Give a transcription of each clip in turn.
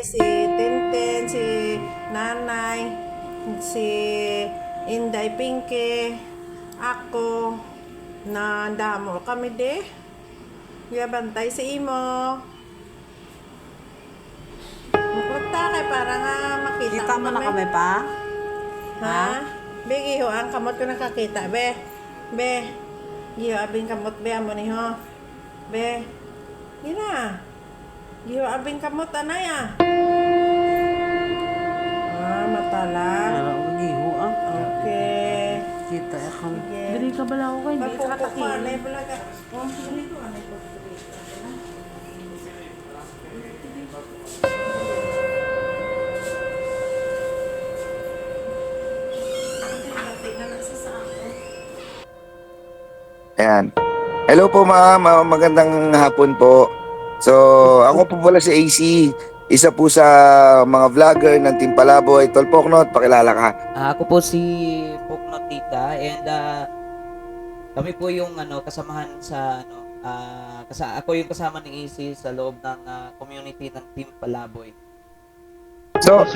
si Tintin, si Nanay, si Inday Pinky, ako, na damo kami de. Bantay si Imo. Magpunta kay para nga makita Kita mo na kami pa? Ha? Be, giho, ang kamot ko nakakita, be. Be. Giho, abing kamot, be, amo ni ho. Be. Gina. Giho, abing kamot, anay ah. Matala. Para uliho ah. Okay. Kita ako. Sige. Dili ka bala ako kay di Mapupok ka ko, takin. anay, balaga. Pili ko, anay ko. Ayan. Hello po ma'am, magandang hapon po. So, ako po pala si AC, isa po sa mga vlogger ng Team Palaboy. Tol Poknot, pakilala ka. Ako po si Pokno Tita and kami po yung kasamahan sa ako yung kasama ni AC sa loob ng community ng Team Palaboy. So,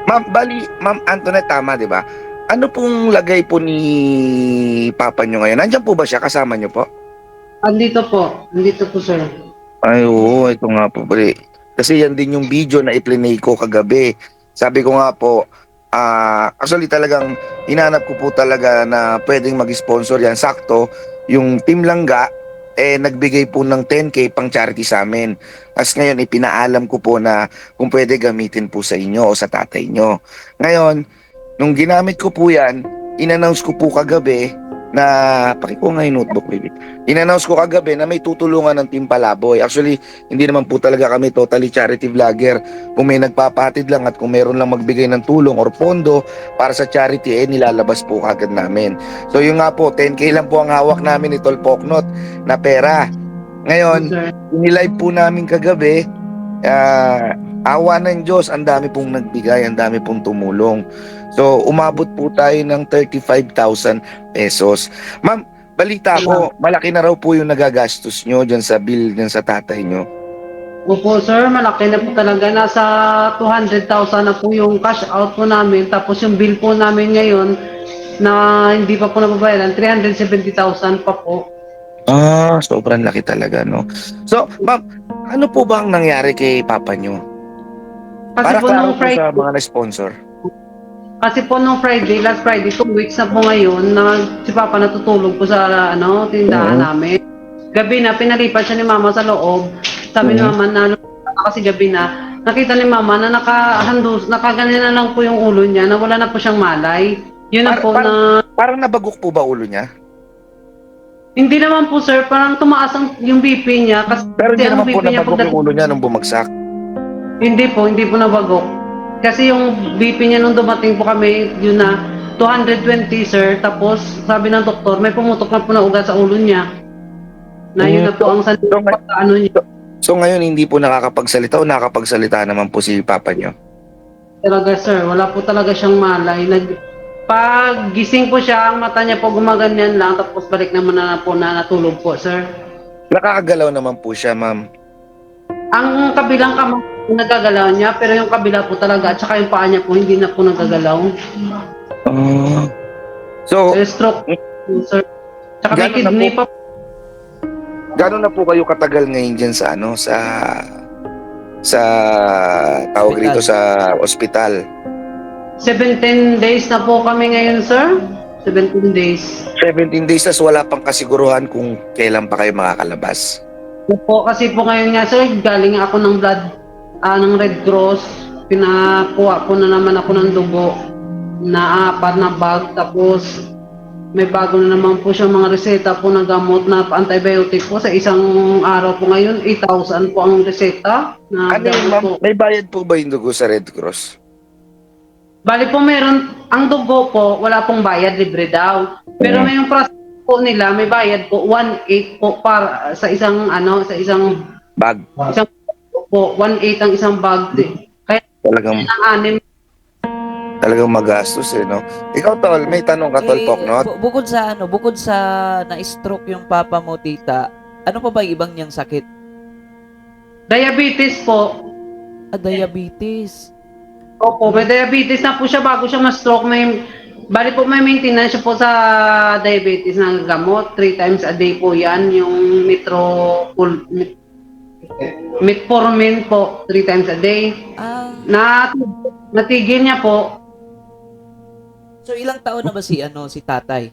ma'am Antoinette, tama 'di ba? Ano pong lagay po ni Papa nyo ngayon? Nandiyan po ba siya? Kasama nyo po? Andito po. Andito po, sir. Ay, oo, ito nga po, pre. Kasi yan din yung video na i-play ko kagabi. Sabi ko nga po, actually talagang hinanap ko po talaga na pwedeng mag-sponsor yan. Sakto, yung Team Langga, nagbigay po ng 10K pang charity sa amin. As ngayon, ipinaalam ko po na kung pwede gamitin po sa inyo o sa tatay nyo. Ngayon, nung ginamit ko po yan, in-announce ko po kagabi na, pakiko nga yung notebook, baby. In-announce ko kagabi na may tutulungan ng Team Palaboy. Actually, hindi naman po talaga kami totally charity vlogger. Kung may nagpapatid lang at kung meron lang magbigay ng tulong or pondo para sa charity, nilalabas po kagad namin. So yun nga po, 10K lang po ang hawak namin ni Tol Poknot na pera. Ngayon, Sir. inilive po namin kagabi, awa ng Diyos, ang dami pong nagbigay, ang dami pong tumulong. So, umabot po tayo ng 35,000 pesos. Ma'am, balita ko, malaki na raw po yung nagagastos nyo dyan sa bill dyan sa tatay nyo. Opo, sir. Malaki na po talaga. Nasa 200,000 na po yung cash out po namin. Tapos yung bill po namin ngayon na hindi pa po nababayaran, 370,000 pa po. Sobrang laki talaga, no? So, ma'am, ano po ba ang nangyari kay papa nyo? Kasi Para po klaro nung po sa Friday, mga na-sponsor. last Friday, 2 weeks na po ngayon, na si Papa natutulog po sa tindahan namin. Gabi na, pinalipat siya ni Mama sa loob. Sabi ni Mama na, kasi gabi na, nakita ni Mama na nakaganyan na lang po yung ulo niya, na wala na po siyang malay. Yun na po na... Parang nabagok po ba ulo niya? Hindi naman po, sir, parang tumaas yung BP niya. Kasi Pero hindi ang naman po BP niya nabagok yung ulo niya nung bumagsak. Hindi po nabagok. Kasi yung BP niya nung dumating po kami, yun na 220, sir. Tapos sabi ng doktor, may pumutok na po na ugat sa ulo niya. Na yun na po ang ano niya. So ngayon hindi po nakakapagsalita o nakakapagsalita naman po si papa niyo? Talaga, sir, wala po talaga siyang malay. Pag gising po siya, ang mata niya po gumaganyan lang, tapos balik naman na po na natulog po, sir. Nakakagalaw naman po siya, ma'am. Ang kabilang kamay nagagalaw niya, pero yung kabila po talaga, at saka yung paa niya po, hindi na po nagagalaw. So, Stroke, sir. Tsaka may Gano'n na kidney po? pa. gano'n na po kayo katagal ngayon dyan sa sa tawag rito sa ospital? 17 days na po kami ngayon, sir. 17 days. 17 days tas wala pang kasiguruhan kung kailan pa kayo makakalabas. Po, kasi po ngayon nga, sir, galing ako ng blood, ng Red Cross. Pinakuha po na naman ako ng dugo na 4 na bag. Tapos may bago na naman po siya mga reseta po na gamot na antibiotic po. Sa isang araw po ngayon, 8,000 po ang reseta. Na Ano yun, gamot ma'am? po. May bayad po ba yung dugo sa Red Cross? Bali po meron, ang dugo po, wala pong bayad, libre daw. Pero may yung process po nila, may bayad po, 1/8 po para sa isang Bag. isang po, 1/8 ang isang bag. Kaya Talagang, ang anim. talagang magastos no? Ikaw, Tol, may tanong ka, Tol Poknot? Bukod sa na-stroke yung papa mo, tita, ano pa ba yung ibang niyang sakit? Diabetes po. diabetes. Opo, may diabetes na po siya bago siya ma-stroke. Bali po may maintenance siya po sa diabetes ng gamot. 3 times a day po yan. Yung metformin po, 3 times a day. Ah, Natigil niya po. so ilang taon na ba si tatay?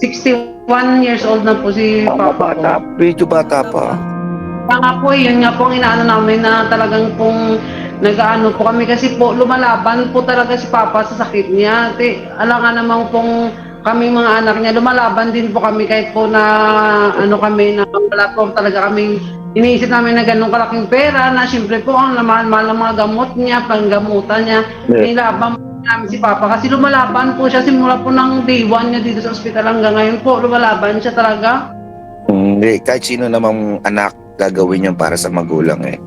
61 years old na po si Papa ko. Medyo bata pa. Kaya nga po, yun nga po ang inaano namin na talagang pong nag-ano po kami kasi po lumalaban po talaga si Papa sa sakit niya. Alangan namang pong kaming mga anak niya, lumalaban din po kami kahit po na ano kami na wala po talaga kaming iniisip namin na ganun kalaking pera na siyempre po ang mahal-mahal ng mga gamot niya, panggamutan niya. Yeah. Nilaban po namin si Papa kasi lumalaban po siya simula po ng day 1 niya dito sa ospital hanggang ngayon po lumalaban siya talaga. Hindi, kahit sino namang anak gagawin yan para sa magulang eh.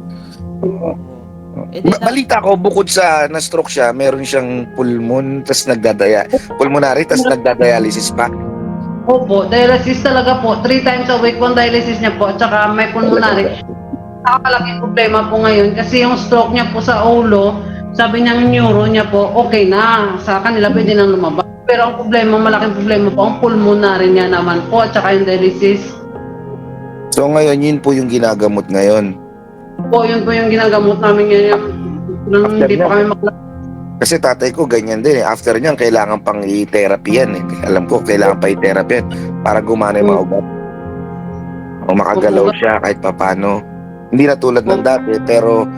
Eh, di na- Balita ko, bukod sa na-stroke siya, meron siyang pulmonary, tas nagdadialysis pa. Opo, dialysis talaga po. 3 times a week po ang dialysis niya po at saka may pulmonary. Nakakalaking problema po ngayon kasi yung stroke niya po sa ulo, sabi niya yung neuro niya po, okay na. Sa kanila pwede nang lumabas. Pero ang problema, malaking problema po, ang pulmonary niya naman po at saka yung dialysis. So ngayon, yun po yung ginagamot ngayon. Po, yun po yung ginagamot namin ngayon. Nung hindi pa kami Kasi tatay ko ganyan din eh. After niyan, kailangan pang i-therapy yan eh. Alam ko, kailangan pa i-therapy yan para gumana yung mga ugat. O makagalaw siya kahit papano. Hindi na tulad ng dati, pero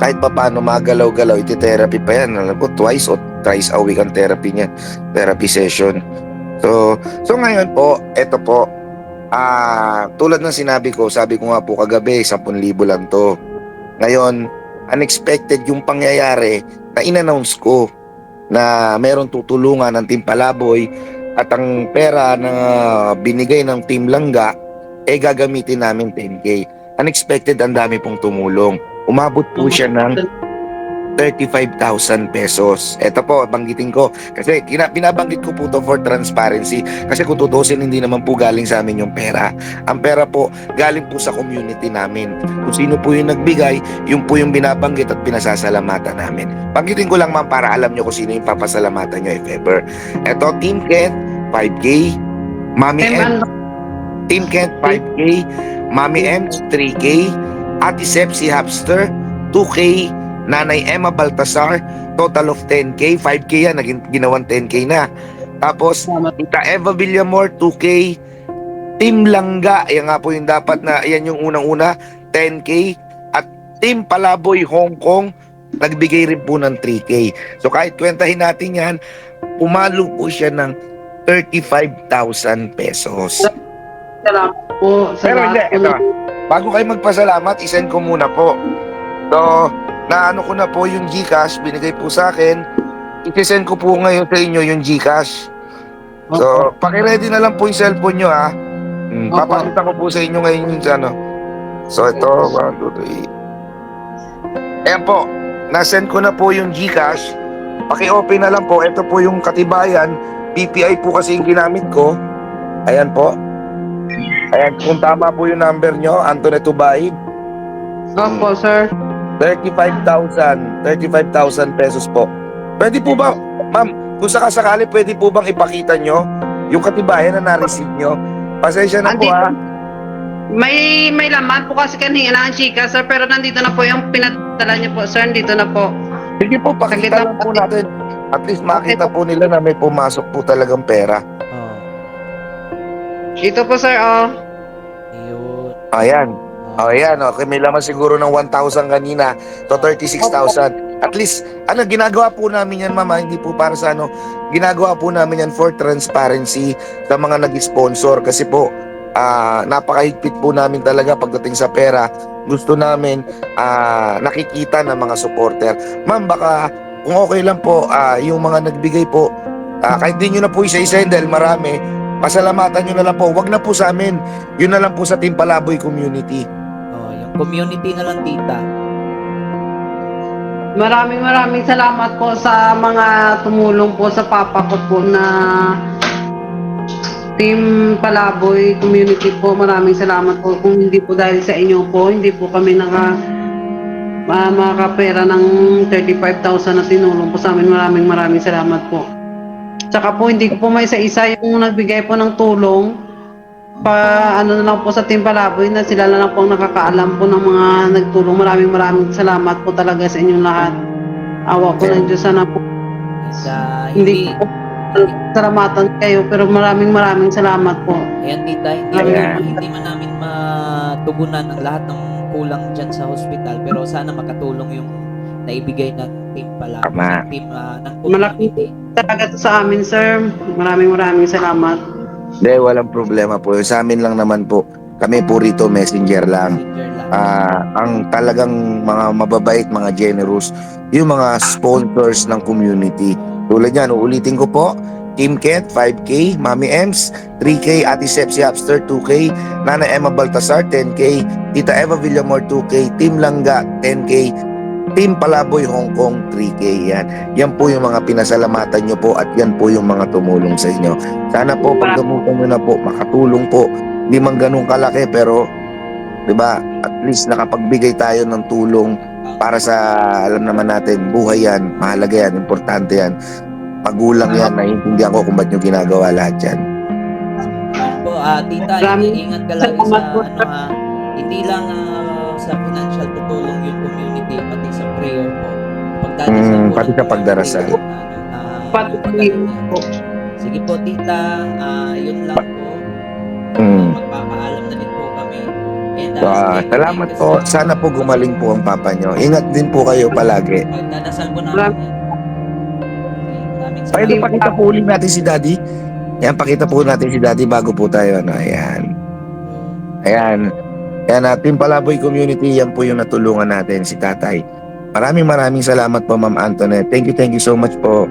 kahit papano magalaw-galaw, iti-therapy pa yan. Alam ko, twice or thrice a week ang therapy niya. Therapy session. So ngayon po, eto po, tulad ng sinabi ko, sabi ko nga po kagabi, 10,000 lang to. Ngayon, unexpected yung pangyayari na in-announce ko na meron tutulungan ng Team Palaboy at ang pera na binigay ng Team Langga gagamitin namin 10K. Unexpected, ang dami pong tumulong. Umabot po siya ng 35,000 pesos. Ito po, banggitin ko. Kasi binabanggit ko po to for transparency. Kasi kung tutusin, hindi naman po galing sa amin yung pera. Ang pera po, galing po sa community namin. Kung sino po yung nagbigay, yun po yung binabanggit at pinasasalamatan namin. Banggitin ko lang ma'am para alam nyo kung sino yung papasalamatan nyo if ever. Ito, Team Kent, 5K. Mami M, Team Kent, 5K. Mami M, 3K. Ate Sep, si Hapster, 2K. Nanay Emma Baltasar, total of 10K, 5K yan, ginawang 10K na. Tapos, Tita Eva Villamor, 2K. Team Langga, yan nga po yung dapat na, yan yung unang-una, 10K. At Team Palaboy Hong Kong, nagbigay rin po ng 3K. So kahit kwentahin natin yan, pumalo po siya ng 35,000 pesos. Salamat po. Pero hindi, ito, bago kayo magpasalamat, isend ko muna po. So, naano ko na po yung GCash, binigay po sa akin. I-send ko po ngayon sa inyo yung GCash. So, paki-ready na lang po yung cellphone nyo ha. Papakita ko po sa inyo ngayon yung ano. So, ito, 1, 2, 3. Ayan po, nasend ko na po yung GCash. Paki-open na lang po. Ito po yung katibayan. PPI po kasi yung ginamit ko. Ayan po. Ayan, kung tama po yung number nyo, Antoinette Tubaib. Opo, sir. 35,000 pesos po. Pwede po ba, ma'am, kung sakasakali, pwede po bang ipakita nyo yung katibayan na na-receive nyo? Pasensya na po ha. May laman po kasi kanina ang chika, sir, pero nandito na po yung pinadala niyo po, sir. Nandito na po. Sige po, pakita lang po natin. At least makita po nila na may pumasok po talagang pera. Oh, Ito po, sir, oh. yun. Ayan. Ayan, okay, may laman siguro ng 1,000 kanina. So 36,000. At least, ginagawa po namin yan, mama, hindi po para sa ginagawa po namin yan for transparency sa mga nag-sponsor. Kasi po, napakahigpit po namin talaga pagdating sa pera. Gusto namin nakikita ng mga supporter. Ma'am, baka kung okay lang po, yung mga nagbigay po, kahit di nyo na po isa-isa dahil marami, pasalamatan nyo na lang po. Wag na po sa amin. Yun na lang po sa Team Palaboy community. Oh, yung community na lang, tita. Maraming salamat po sa mga tumulong po sa papa ko po na Team Palaboy community po. Maraming salamat po. Kung hindi po dahil sa inyo po, hindi po kami makakapera ng 35,000 na sinulong po sa amin. Maraming salamat po. Tsaka po hindi ko po may isa-isa yung nagbigay po ng tulong. Ano na lang po sa Team Palaboy na sila na lang po ang nakakaalam po ng mga nagtulong. Maraming salamat po talaga sa inyong lahat. Awa po ng Diyos sana po. Hindi Hindi, ko po salamatan kayo pero maraming salamat po. ayan tita, hindi man namin matugunan ang lahat ng kulang dyan sa hospital, pero sana makatulong yung naibigay ng Team Palaboy, Tama. ng team ng Malaki community. talaga to sa amin, sir. Maraming salamat. Hindi, walang problema po. Sa amin lang naman po. Kami po rito, messenger lang. Messenger lang. Ang talagang mga mababait, mga generous, yung mga sponsors ng community. Tulad yan, uulitin ko po, Team Ket, 5K, Mami Ems, 3K, Ate Sepsi Upster, 2K, Nana Emma Baltasar, 10K, Tita Eva Villamor, 2K, Team Langga, 10K, Team Palaboy Hong Kong, 3K. Yan po yung mga pinasalamatan nyo po at yan po yung mga tumulong sa inyo. Sana po pagdamutan nyo na po, makatulong po. Hindi man ganun kalaki pero 'di ba? At least nakapagbigay tayo ng tulong para sa, alam naman natin, buhay yan, mahalaga yan, importante yan. Magulang yan, naiintindihan ko kung ba't nyo ginagawa lahat yan. Ayan po, tita, ingat ka lagi sa hindi lang sa financial tutulong yung community, pati sa prayer po. Pagdadasal po. Pati sa pagdarasal. Pati po. Sige po tita, yun lang po. Magpapaalam na din po kami. And, Salamat po. Sana po gumaling po ang papa nyo. Ingat din po kayo palagi. Pagdadasal po namin yan. Maraming Pwede pakita po ulit natin si Daddy. Yan, pakita po natin si Daddy bago po tayo. Ayan. Ayan, Team Palaboy Community, yan po yung natulungan natin, si Tatay. Maraming salamat po, Ma'am Antoinette. Thank you so much po.